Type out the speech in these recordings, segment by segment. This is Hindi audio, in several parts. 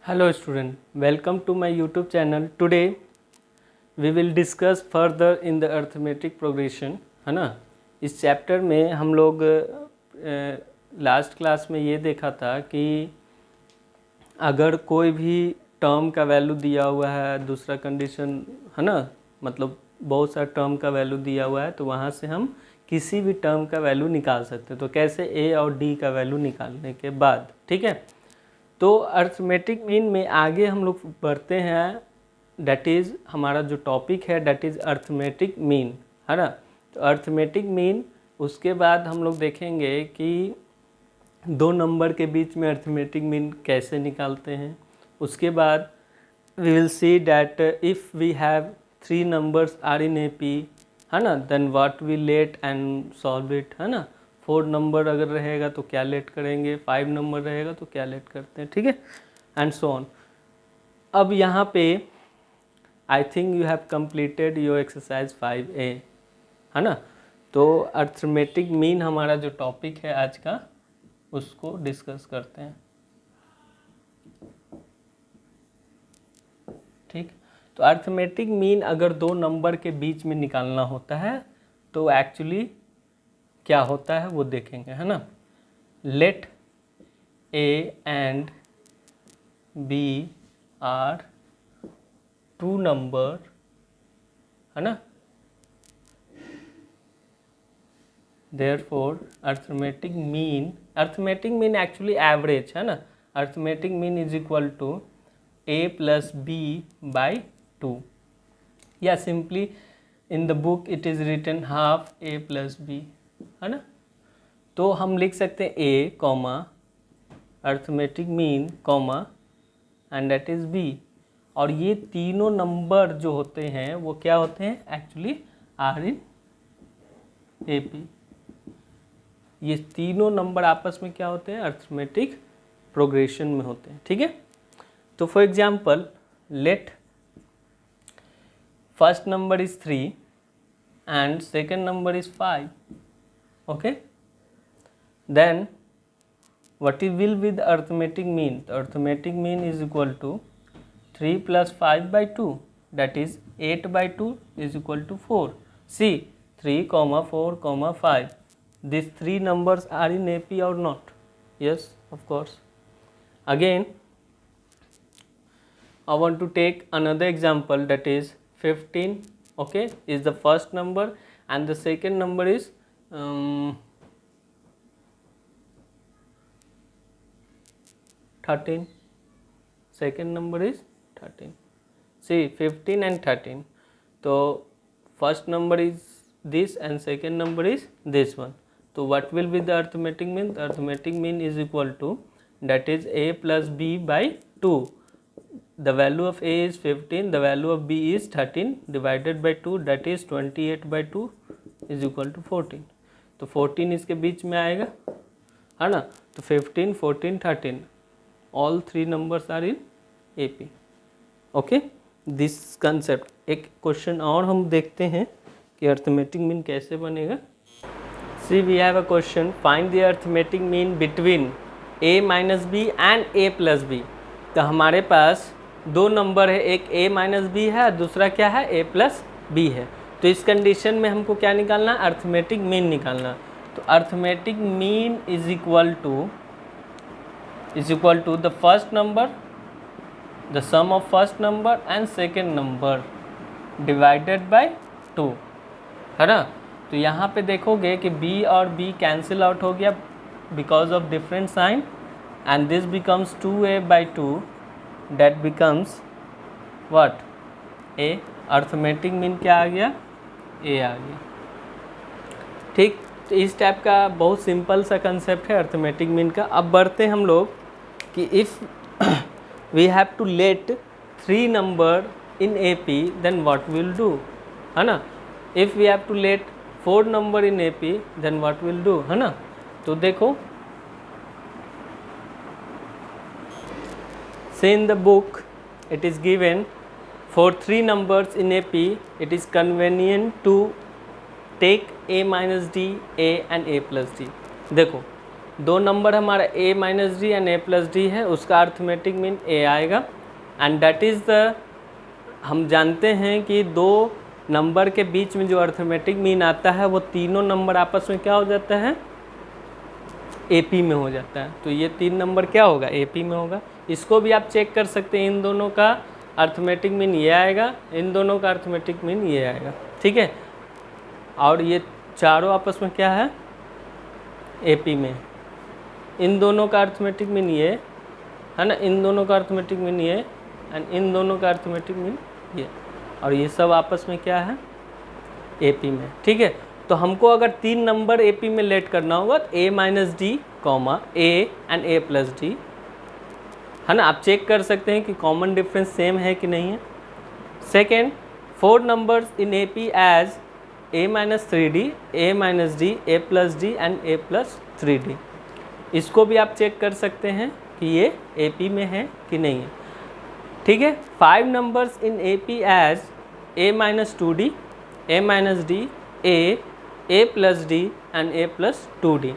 Hello student, welcome to my YouTube channel. Today we will discuss further in the arithmetic progression, है ना। इस चैप्टर में हम लोग लास्ट क्लास में ये देखा था कि अगर कोई भी टर्म का वैल्यू दिया हुआ है, दूसरा कंडीशन है ना, मतलब बहुत सारा टर्म का वैल्यू दिया हुआ है तो वहाँ से हम किसी भी टर्म का वैल्यू निकाल सकते हैं। तो कैसे ए और डी का वैल्यू निकालने के बाद, ठीक है। तो अर्थमेटिक मीन में आगे हम लोग बढ़ते हैं, डैट इज़ हमारा जो टॉपिक है डैट इज़ अर्थमेटिक मीन, है ना। तो अर्थमेटिक मीन उसके बाद हम लोग देखेंगे कि दो नंबर के बीच में अर्थमेटिक मीन कैसे निकालते हैं। उसके बाद we will see that if we have three numbers are in AP, है ना, then what we let and solve it, है ना। 4 नंबर अगर रहेगा तो क्या लेट करेंगे, 5 नंबर रहेगा तो क्या लेट करते हैं, ठीक है, एंड सो ऑन। अब यहाँ पे I think you have completed your exercise 5A, है ना। तो अर्थमेटिक मीन हमारा जो टॉपिक है आज का उसको डिस्कस करते हैं, ठीक। तो अर्थमेटिक मीन अगर दो नंबर के बीच में निकालना होता है तो एक्चुअली क्या होता है वो देखेंगे, है ना। Let a and b are two number, है ना, therefore arithmetic mean actually average, है ना। Arithmetic mean is equal to a plus b by 2, या simply in the book it is written half a plus b, है ना। तो हम लिख सकते हैं a comma arithmetic mean comma and that is b, और ये तीनों नंबर जो होते हैं वो क्या होते हैं, एक्चुअली आर इन AP। ये तीनों नंबर आपस में क्या होते हैं, अर्थमेटिक प्रोग्रेशन में होते हैं, ठीक है। तो for example let first number is 3 and second number is 5, okay, then what it will be the arithmetic mean? The arithmetic mean is equal to 3 plus 5 by 2, that is 8 by 2 is equal to 4. See 3 comma 4 comma 5, these three numbers are in AP or not? Yes, of course. Again I want to take another example, that is 15, okay, is the first number and the second number is 13, second number is 13. See 15 and 13, so first number is this and second number is this one. So what will be the arithmetic mean? The arithmetic mean is equal to, that is a plus b by 2. The value of a is 15, the value of b is 13 divided by 2, that is 28 by 2 is equal to 14. तो 14 इसके बीच में आएगा, है ना। तो 15, 14, 13, all three numbers are in AP, okay. This concept, एक क्वेश्चन और हम देखते हैं कि अर्थमेटिक मीन कैसे बनेगा। See we have a question, find the arithmetic mean between a minus b and a plus b। तो हमारे पास दो नंबर है, एक a माइनस बी है, दूसरा क्या है, a प्लस बी है। तो इस कंडीशन में हमको क्या निकालना है, अर्थमेटिक मीन निकालना। तो arithmetic mean is equal to the first number, the sum of first number and second number divided by 2, है ना। तो यहाँ पे देखोगे कि b और b कैंसिल आउट हो गया because of different sign, and this becomes 2a by 2, that becomes what, a। Arithmetic mean क्या आ गया, a आ गया, ठीक। तो इस टाइप का बहुत सिंपल सा कंसेप्ट है अर्थमेटिक मीन का। अब बढ़ते हम लोग कि if we have to let 3 number in AP then what will do, है ना। If we have to let 4 number in AP then what will do, है ना। तो देखो, say in the book it is given for 3 numbers in AP it is convenient to take a minus d, a and a plus d। देखो दो नंबर हमारा a minus D and a plus D है, उसका अर्थमेटिक मीन a आएगा। एंड दैट इज़ द, हम जानते हैं कि दो नंबर के बीच में जो अर्थमेटिक मीन आता है वो तीनों नंबर आपस में क्या हो जाता है, AP में हो जाता है। तो ये तीन नंबर क्या होगा, AP में होगा। इसको भी आप चेक कर सकते हैं, इन दोनों का अर्थमेटिक मीन ये आएगा, इन दोनों का अर्थमेटिक मीन ये आएगा, ठीक है। और ये चारों आपस में क्या है, AP में। इन दोनों का अर्थमेटिक मीन ये है ना, इन दोनों का अर्थमेटिक मीन ये, एंड इन दोनों का अर्थमेटिक मीन ये, और ये सब आपस में क्या है, AP में, ठीक है। तो हमको अगर तीन नंबर AP में लेट करना होगा तो a minus D comma a and a plus D, है ना। आप चेक कर सकते हैं कि कॉमन डिफरेंस सेम है कि नहीं है। Second, 4 numbers in AP as a minus 3d, a minus d, a plus d and a plus 3d। इसको भी आप चेक कर सकते हैं कि ये AP में है कि नहीं है, ठीक है। 5 numbers in AP as a minus 2d, a minus d, a plus d and a plus 2d।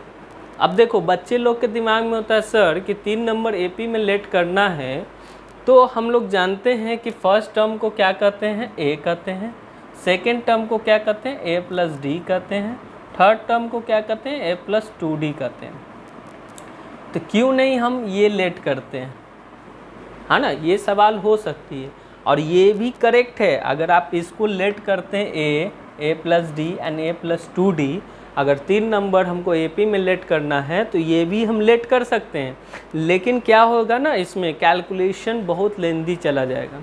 अब देखो बच्चे लोग के दिमाग में होता है सर कि तीन नंबर AP में लेट करना है, तो हम लोग जानते हैं कि फर्स्ट टर्म को क्या कहते हैं, a कहते हैं, सेकेंड टर्म को क्या कहते हैं, a प्लस डी कहते हैं, थर्ड टर्म को क्या कहते हैं, a प्लस 2d कहते हैं। तो क्यों नहीं हम ये लेट करते हैं, है ना, ये सवाल हो सकती है। और ये भी करेक्ट है, अगर आप इसको लेट करते हैं a plus d and a plus 2d, अगर तीन नंबर हमको AP में लेट करना है तो ये भी हम लेट कर सकते हैं। लेकिन क्या होगा ना, इसमें कैलकुलेशन बहुत लेंदी चला जाएगा,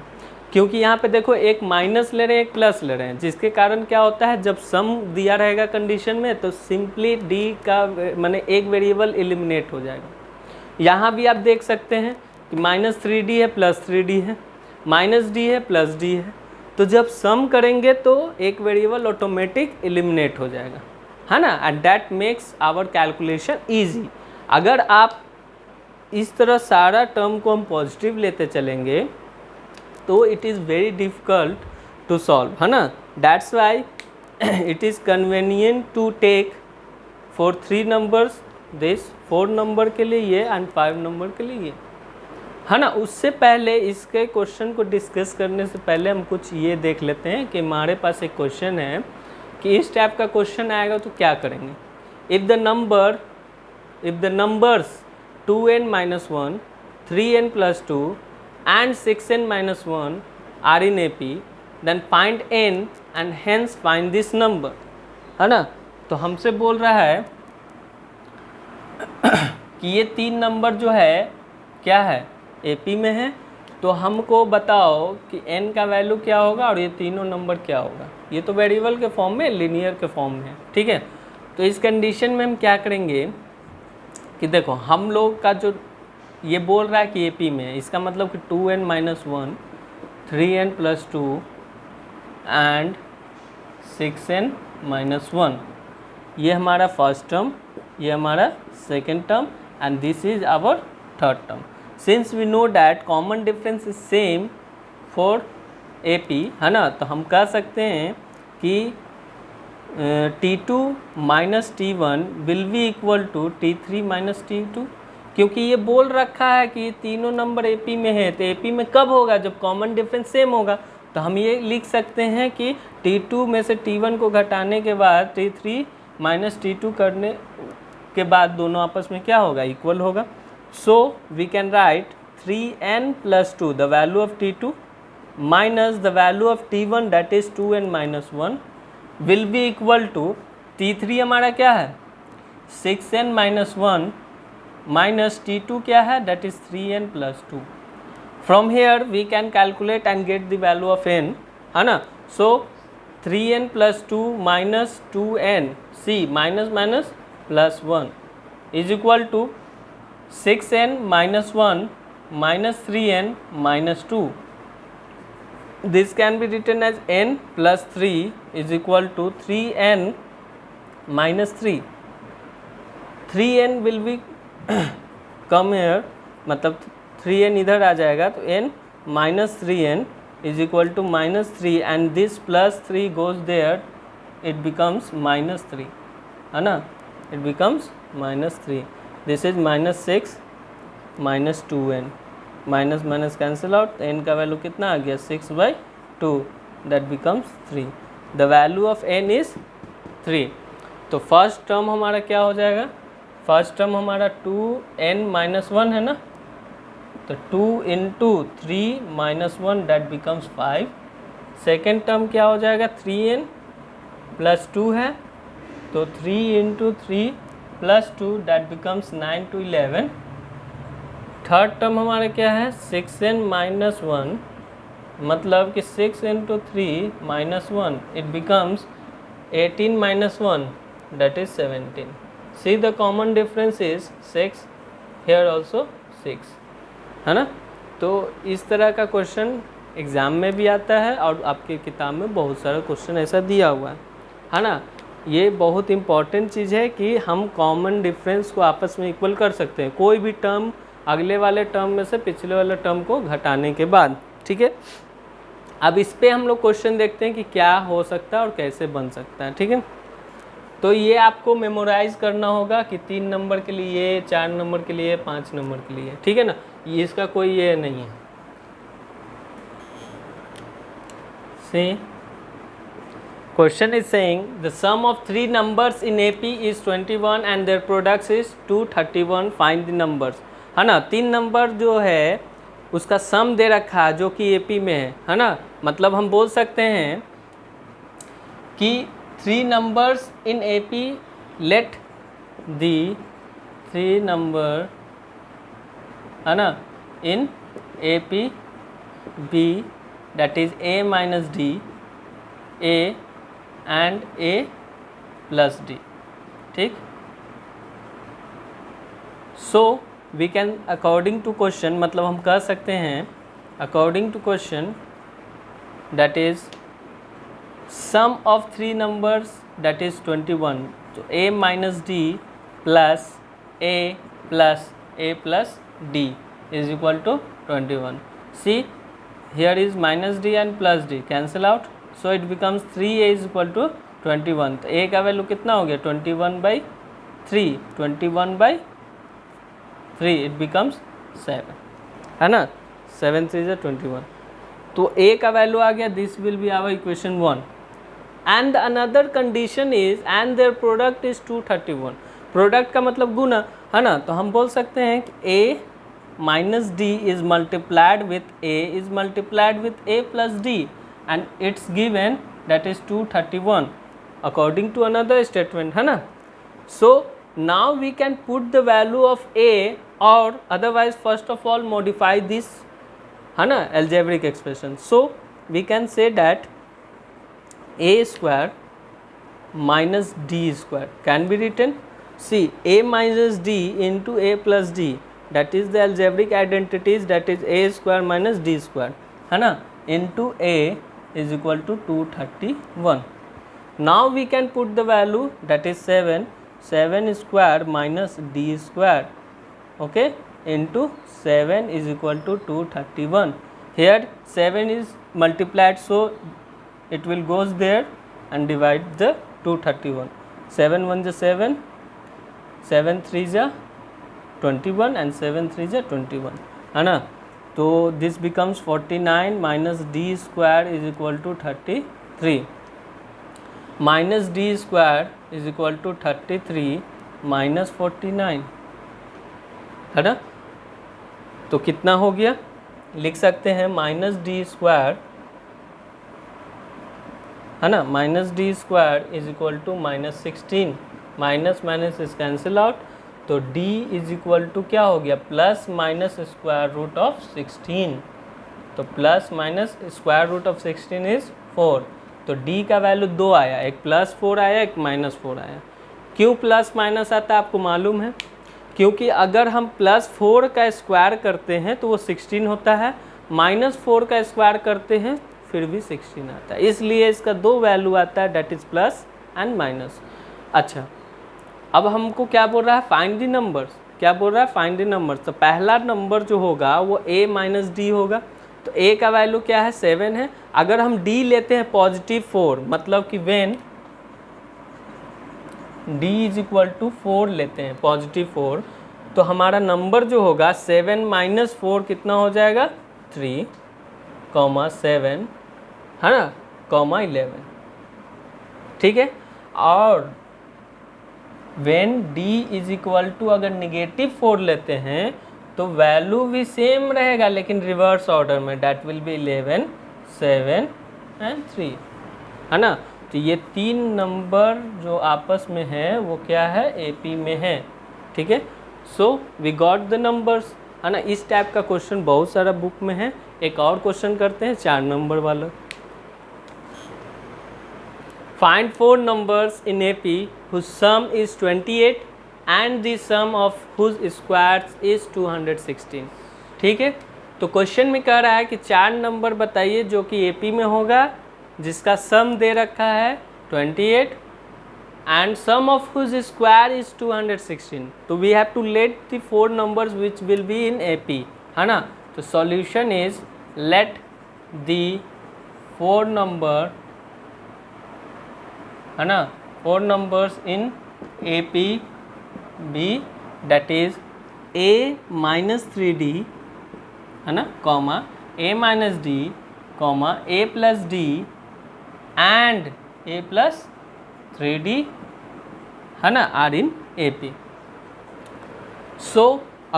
क्योंकि यहाँ पे देखो एक माइनस ले रहे हैं एक प्लस ले रहे हैं, जिसके कारण क्या होता है, जब सम दिया रहेगा कंडीशन में तो सिंपली d का माने एक वेरिएबल एलिमिनेट हो जाएगा। यहाँ भी आप देख सकते हैं कि माइनस 3d है प्लस 3d है, माइनस d है प्लस d है, तो जब सम करेंगे तो एक वेरिएबल ऑटोमेटिक एलिमिनेट हो जाएगा, है ना। And that makes our calculation easy. अगर आप इस तरह सारा टर्म को हम पॉजिटिव लेते चलेंगे तो it is very difficult to solve, है ना। That's why it is convenient to take for 3 numbers this, 4 number के लिए ये एंड 5 नंबर के लिए ये, है ना। उससे पहले इसके क्वेश्चन को डिस्कस करने से पहले हम कुछ ये देख लेते हैं कि हमारे पास एक क्वेश्चन है कि इस टाइप का क्वेश्चन आएगा तो क्या करेंगे। If the numbers 2n minus 1, 3n plus 2 and 6n minus 1 are in AP, then find n and hence find this number, है ना। तो हमसे बोल रहा है कि ये तीन नंबर जो है क्या है, AP में है, तो हमको बताओ कि n का वैल्यू क्या होगा और ये तीनों नंबर क्या होगा। ये तो वेरिएबल के फॉर्म में, लीनियर के फॉर्म में है, ठीक है। तो इस कंडीशन में हम क्या करेंगे कि देखो हम लोग का जो ये बोल रहा है कि AP में है, इसका मतलब कि 2n minus 1, 3n plus 2 and 6n minus 1, ये हमारा फर्स्ट टर्म, ये हमारा second term and this is our third term. Since we know that common difference is same for AP, है ना, तो हम कह सकते हैं कि T2 minus T1 will be equal to T3 minus T2, क्योंकि ये बोल रखा है कि तीनों नंबर AP में है, तो AP में कब होगा, जब कॉमन डिफरेंस सेम होगा। तो हम ये लिख सकते हैं कि T2 में से T1 को घटाने के बाद T3 माइनस T2 करने के बाद दोनों आपस में क्या होगा, इक्वल होगा। So we can write 3n plus 2 the value of T2 minus the value of T1 that is 2n minus 1 will be equal to T3 हमारा क्या है 6n माइनस 1 माइनस T2 क्या है that is 3n plus 2। From here we can calculate and get the value of n, है ना। So 3n plus 2 minus 2n, see minus minus plus 1 is equal to 6n minus 1 minus 3n minus 2. This can be written as n plus 3 is equal to 3n minus 3. 3n will be come here, मतलब 3n इधर आ जाएगा तो n minus 3n is equal to minus 3 and this plus 3 goes there, it becomes minus 3, है ना, it becomes minus 3. This is -6 -2n, minus minus cancel out, n का वैल्यू कितना आ गया 6/2, that becomes 3। The value of n is 3। तो फर्स्ट टर्म हमारा क्या हो जाएगा, फर्स्ट टर्म हमारा 2n-1 है ना, तो 2 × 3 - 1 दैट बिकम्स 5। सेकेंड टर्म क्या हो जाएगा 3n + 2 है, तो 3 × 3 + 2 that becomes 9 to 11। Third term हमारा क्या है 6n - 1, मतलब कि 6 × 3 - 1 it becomes 18 - 1 that is 17। See the common difference is 6, here also 6, है ना। तो इस तरह का क्वेश्चन एग्ज़ाम में भी आता है और आपके किताब में बहुत सारा क्वेश्चन ऐसा दिया हुआ है ना। ये बहुत इम्पॉर्टेंट चीज़ है कि हम कॉमन डिफरेंस को आपस में इक्वल कर सकते हैं, कोई भी टर्म अगले वाले टर्म में से पिछले वाले टर्म को घटाने के बाद, ठीक है। अब इस पे हम लोग क्वेश्चन देखते हैं कि क्या हो सकता है और कैसे बन सकता है, ठीक है। तो ये आपको मेमोराइज करना होगा कि 3 नंबर के लिए, 4 नंबर के लिए, 5 नंबर के लिए, ठीक है ना। ये इसका कोई ये नहीं है। See question is saying the sum of 3 numbers in AP is 21 and their products is 231, find the numbers, है ना। 3 नंबर जो है उसका सम दे रखा है जो कि AP में है ना। मतलब हम बोल सकते हैं कि 3 numbers in AP, let the 3 number, है ना, in AP be that is A - D, A and A + D, ठीक। So we can according to question, मतलब हम कह सकते हैं according to question that is sum of 3 numbers that is 21, so A - D plus A plus A plus D is equal to 21. See, here is -D and +D cancel out, so it becomes 3A is equal to 21। तो A का वैल्यू कितना हो गया 21/3, 21/3 it becomes 7, है ना। 7 3 is 21, तो A का वैल्यू आ गया, this will be our equation 1। And another condition is and their product is 231, product का मतलब गुना, है ना। तो हम बोल सकते हैं कि A - D is multiplied with A is multiplied with A + D and it's given that is 231 according to another statement, है ना। So now we can put the value of A और otherwise first of all modify this, है ना, algebraic expression. So we can say that A square minus D square can be written. See, A minus D into A plus D, that is the algebraic identities, that is A square minus D square, है ना, into A is equal to 231. Now we can put the value that is 7 square minus D square, okay, into 7 is equal to 231. Here 7 is multiplied, so it will goes there and divide the 231. 7 1 is 7, 7 3 is 21 and 7 3 is 21, है ना। तो this becomes 49 minus D square is equal to 33, minus D square is equal to 33 minus 49, है ना। तो कितना हो गया, लिख सकते हैं -D स्क्वायर, है ना, -D square is equal to -16, minus minus is cancel out, तो D इज इक्वल टू क्या हो गया +-√16, तो +-√16 इज 4, तो D का वैल्यू 2 आया, एक +4 आया, एक -4 आया। क्यों प्लस माइनस आता है आपको मालूम है, क्योंकि अगर हम +4 का स्क्वायर करते हैं तो वो 16 होता है, -4 का स्क्वायर करते हैं फिर भी 16 आता है, इसलिए इसका 2 वैल्यू आता है, that is plus and minus. अच्छा, अब हमको क्या बोल रहा है, फाइंड द नंबर्स, क्या बोल रहा है, फाइंड द नंबर्स। तो पहला नंबर जो होगा वो A - D होगा, तो A का वैल्यू क्या है 7 है। अगर हम D लेते हैं +4, मतलब कि when D is equal to 4 लेते हैं, +4, तो हमारा नंबर जो होगा 7 माइनस 4 कितना हो जाएगा 3, 7 है ना, 11, ठीक है। और when d is equal to अगर -4 लेते हैं तो वैल्यू भी सेम रहेगा लेकिन रिवर्स ऑर्डर में, डैट विल बी 11, 7 एंड 3, है ना। तो ये 3 नंबर जो आपस में है वो क्या है, AP में है, ठीक है। So we got the numbers, है ना। इस टाइप का क्वेश्चन बहुत सारा बुक में है। एक और क्वेश्चन करते हैं 4 नंबर वाला। Find 4 numbers in AP whose sum is 28 and the sum of whose squares is 216, ठीक है। तो क्वेश्चन में कह रहा है कि 4 नंबर बताइए जो कि AP में होगा, जिसका सम दे रखा है 28 and sum of whose square is 216. तो we have to let the 4 numbers which will be in AP, है ना। तो solution is let the 4 number, है ना, 4 numbers in AP be that is A minus 3D, है ना, comma A minus D, comma A plus D and A plus 3D, है ना, are in AP. So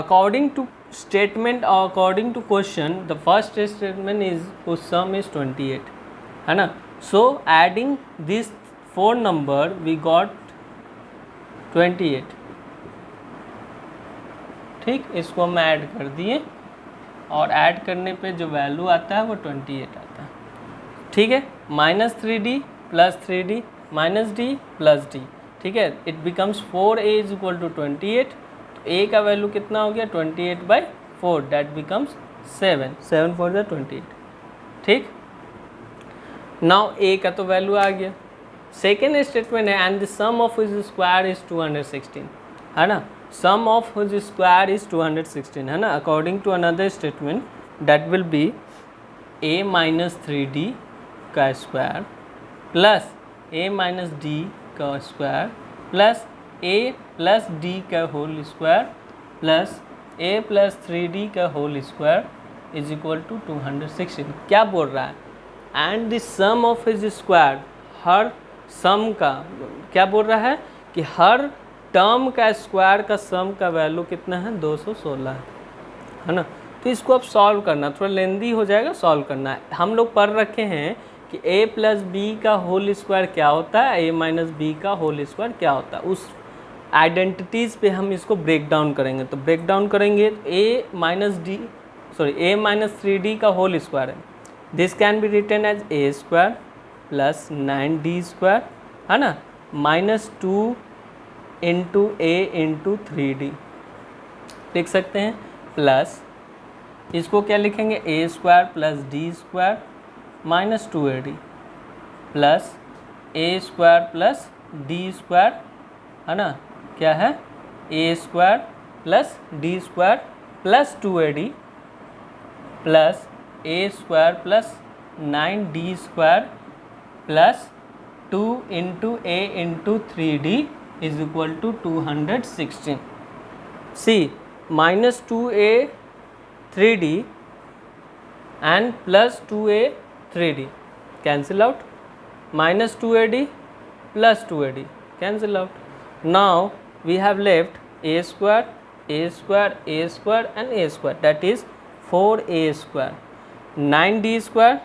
according to statement or according to question, the first statement is whose sum is 28, है ना। So adding this 4 number we got 28, ठीक। इसको हम ऐड कर दिए और ऐड करने पे जो वैल्यू आता है वो 28 आता है, ठीक है। -3D plus 3D minus D plus D, ठीक है। It becomes 4A is equal to 28। तो A का वैल्यू कितना हो गया 28/4, डैट बिकम्स 7, 7 4 ज़ा 28, ठीक। नाउ A का तो वैल्यू आ गया। सेकेंड स्टेटमेंट है and the sum of his square is 216, है ना। Sum of his square is 216, है ना। According to another statement that will be A minus 3D का square plus A minus D का square plus A plus D का whole square plus A plus 3D का whole square is equal to 216। क्या बोल रहा है, and the sum of his square, हर सम का क्या बोल रहा है कि हर टर्म का स्क्वायर का सम का वैल्यू कितना है 216, है ना। तो इसको अब सॉल्व करना थोड़ा लेंदी हो जाएगा, सॉल्व करना है। हम लोग पढ़ रखे हैं कि A प्लस बी का होल स्क्वायर क्या होता है, A माइनस बी का होल स्क्वायर क्या होता है। उस आइडेंटिटीज़ पे हम इसको ब्रेक डाउन करेंगे। तो ब्रेक डाउन करेंगे तो A माइनस 3D का होल स्क्वायर है, this can be written as A square plus 9D square, है ना, -2 इंटू A इंटू 3D लिख सकते हैं, प्लस इसको क्या लिखेंगे A square plus D square minus 2AD plus A square plus D square, है ना, क्या है A square plus D square plus 2AD plus A square plus 9D square plus 2 into A into 3D is equal to 216। See -2A 3D and plus 2A 3D cancel out, -2AD plus 2AD cancel out. Now we have left A square, A square, A square and A square, that is 4A square, 9D square,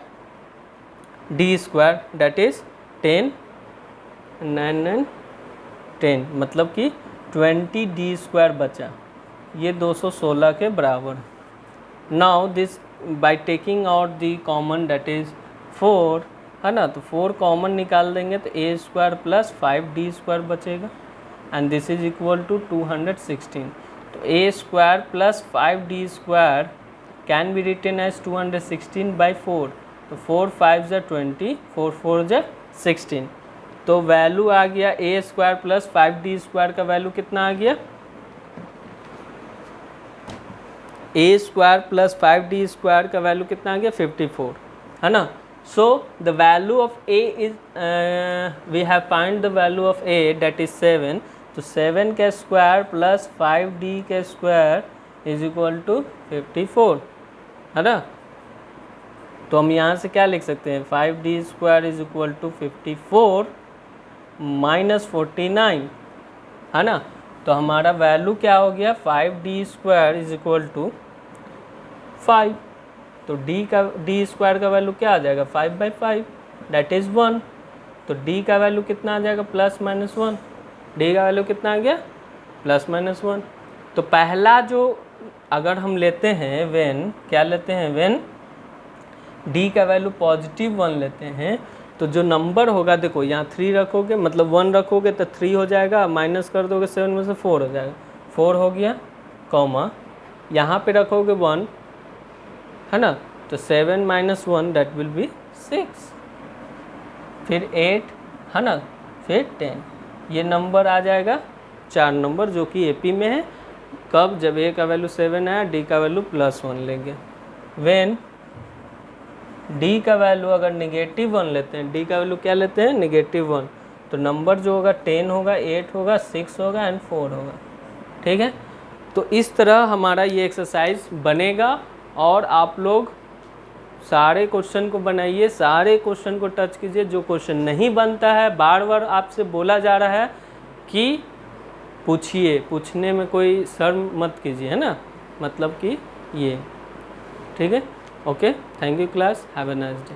D square, that is 10, 9 9 10, मतलब कि 20D स्क्वायर बचा, ये 216 के बराबर। Now this by taking out the common that is 4, है ना, तो 4 कॉमन निकाल देंगे तो A square plus 5D square बचेगा and this is equal to 216। तो A square plus 5D square can be written as 216/4, तो 4 5 ज़ा 20, 4 4 ज़ा 16। तो वैल्यू आ गया A square plus 5D square का वैल्यू कितना आ गया, A square plus 5D square का वैल्यू कितना आ गया 54, है ना। So the value of A is we have find the value of A that is 7। तो 7 का स्क्वायर प्लस 5d का स्क्वायर इज इक्वल टू 54, है ना। तो हम यहाँ से क्या लिख सकते हैं, 5d square is equal to 54 minus 49, है ना। तो हमारा वैल्यू क्या हो गया, 5d square is equal to 5। तो d स्क्वायर का वैल्यू क्या आ जाएगा, 5/5 दैट इज़ 1। तो d का वैल्यू कितना आ जाएगा, प्लस माइनस 1। d का वैल्यू कितना आ गया, प्लस माइनस 1। तो पहला जो अगर हम लेते हैं व्हेन, क्या लेते हैं, व्हेन d का वैल्यू पॉजिटिव 1 लेते हैं, तो जो नंबर होगा, देखो यहाँ 3 रखोगे मतलब 1 रखोगे तो 3 हो जाएगा, माइनस कर दोगे 7 में से 4 हो जाएगा, 4 हो गया, कॉमा यहाँ पे रखोगे 1, है ना। तो 7 माइनस 1 दैट विल बी 6, फिर 8, है ना, फिर 10। ये नंबर आ जाएगा 4 नंबर जो कि एपी में है। कब, जब ए का वैल्यू 7 आया, डी का वैल्यू प्लस 1 लेंगे। व्हेन डी का वैल्यू अगर नेगेटिव 1 लेते हैं, डी का वैल्यू क्या लेते हैं, नेगेटिव 1, तो नंबर जो होगा 10 होगा, 8 होगा, 6 होगा एंड 4 होगा, ठीक है। तो इस तरह हमारा ये एक्सरसाइज बनेगा और आप लोग सारे क्वेश्चन को बनाइए, सारे क्वेश्चन को टच कीजिए। जो क्वेश्चन नहीं बनता है, बार बार आपसे बोला जा रहा है कि पूछिए, पूछने में कोई शर्म मत कीजिए, है ना, मतलब कि ये, ठीक है। Okay, thank you class, have a nice day.